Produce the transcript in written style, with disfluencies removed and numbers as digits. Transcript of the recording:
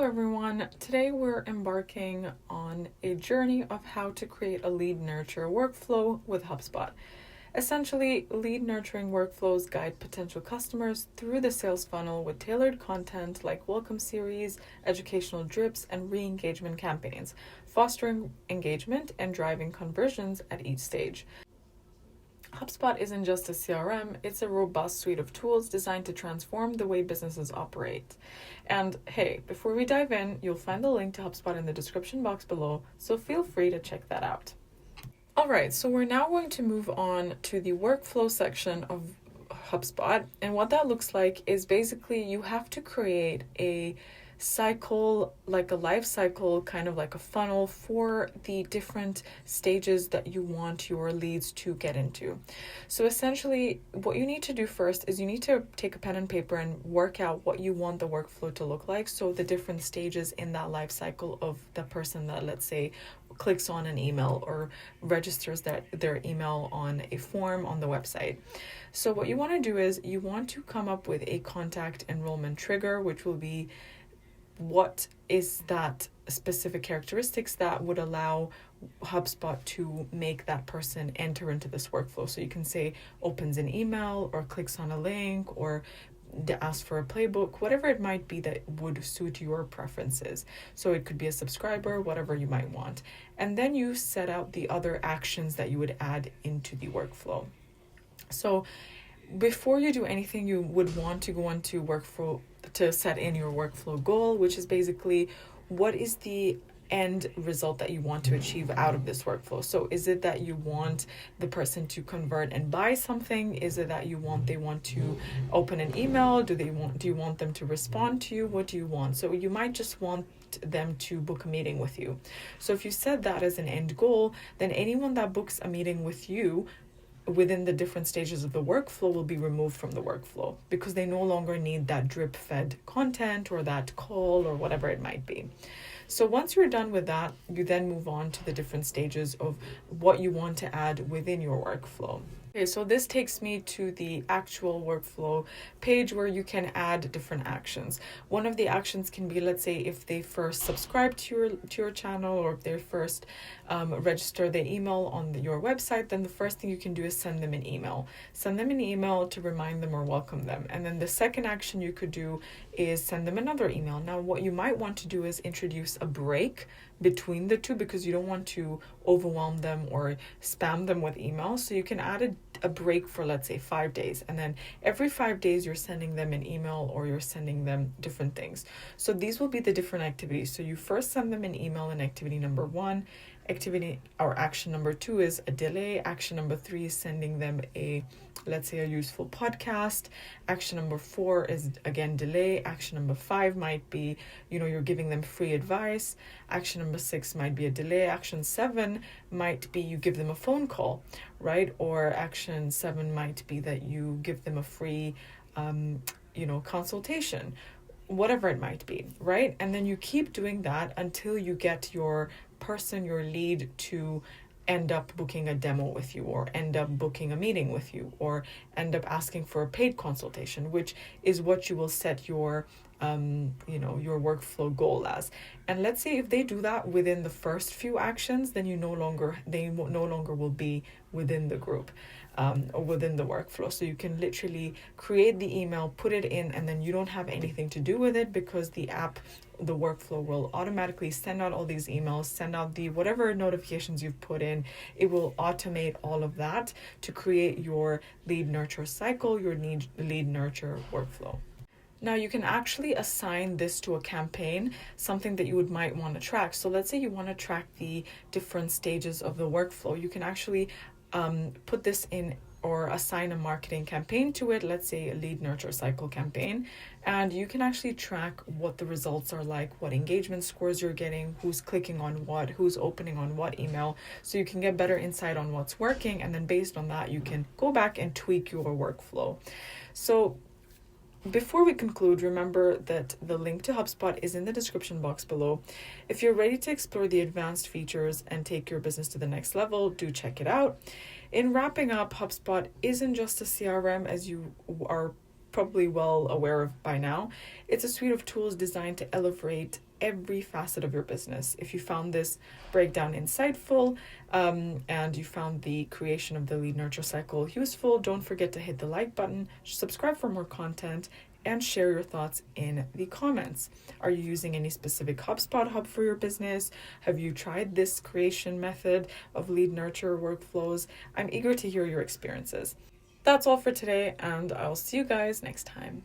Hello everyone, today we're embarking on a journey of how to create a lead nurture workflow with HubSpot. Essentially, lead nurturing workflows guide potential customers through the sales funnel with tailored content like welcome series, educational drips, and re-engagement campaigns, fostering engagement and driving conversions at each stage. HubSpot isn't just a CRM, it's a robust suite of tools designed to transform the way businesses operate. And hey, before we dive in, you'll find the link to HubSpot in the description box below, so feel free to check that out. Alright, so we're now going to move on to the workflow section of HubSpot, and what that looks like is basically you have to create a cycle, like a life cycle, kind of like a funnel for the different stages that you want your leads to get into. So essentially what you need to do first is you need to take a pen and paper and work out what you want the workflow to look like. So the different stages in that life cycle of the person that, let's say, clicks on an email or registers their email on a form on the website. So what you want to do is you want to come up with a contact enrollment trigger, which will be what is that specific characteristics that would allow HubSpot to make that person enter into this workflow. So you can say opens an email or clicks on a link or asks for a playbook, whatever it might be that would suit your preferences. So it could be a subscriber, whatever you might want. And then you set out the other actions that you would add into the workflow. So before you do anything, you would want to go into workflow to set in your workflow goal, which is basically what is the end result that you want to achieve out of this workflow. So is it that you want the person to convert and buy something? Is it that they want to open an email? Do you want them to respond to you? What do you want? So you might just want them to book a meeting with you. So if you set that as an end goal, then anyone that books a meeting with you within the different stages of the workflow will be removed from the workflow because they no longer need that drip fed content or that call or whatever it might be. So once you're done with that, you then move on to the different stages of what you want to add within your workflow. Okay, so this takes me to the actual workflow page where you can add different actions. One of the actions can be, let's say, if they first subscribe to your channel or if they first register their email on your website, then the first thing you can do is send them an email. Send them an email to remind them or welcome them. And then the second action you could do is send them another email. Now, what you might want to do is introduce a break between the two because you don't want to overwhelm them or spam them with emails. So you can add a break for, let's say, 5 days. And then every 5 days you're sending them an email or you're sending them different things. So these will be the different activities. So you first send them an email in activity number 1. Action number 2 is a delay. Action number 3 is sending them a useful podcast. Action number 4 is again delay. Action number 5 might be, you're giving them free advice. Action number 6 might be a delay. Action 7 might be you give them a phone call, right? Or action 7 might be that you give them a free, consultation, whatever it might be, right? And then you keep doing that until you get your lead to end up booking a demo with you or end up booking a meeting with you or end up asking for a paid consultation, which is what you will set your workflow goal as. And let's say if they do that within the first few actions, then they no longer will be within the group or within the workflow. So you can literally create the email, put it in, and then you don't have anything to do with it because the workflow will automatically send out all these emails, send out the whatever notifications you've put in. It will automate all of that to create your lead nurture cycle, your lead nurture workflow. Now you can actually assign this to a campaign, something that you might want to track. So let's say you want to track the different stages of the workflow. You can actually put this in or assign a marketing campaign to it, let's say a lead nurture cycle campaign, and you can actually track what the results are like, what engagement scores you're getting, who's clicking on what, who's opening on what email, so you can get better insight on what's working, and then based on that you can go back and tweak your workflow. So before we conclude, remember that the link to HubSpot is in the description box below. If you're ready to explore the advanced features and take your business to the next level, do check it out. In wrapping up, HubSpot isn't just a CRM as you are probably well aware of by now. It's a suite of tools designed to elevate every facet of your business. If you found this breakdown insightful, and you found the creation of the lead nurture cycle useful, don't forget to hit the like button, subscribe for more content, and share your thoughts in the comments. Are you using any specific HubSpot hub for your business? Have you tried this creation method of lead nurture workflows? I'm eager to hear your experiences. That's all for today, and I'll see you guys next time.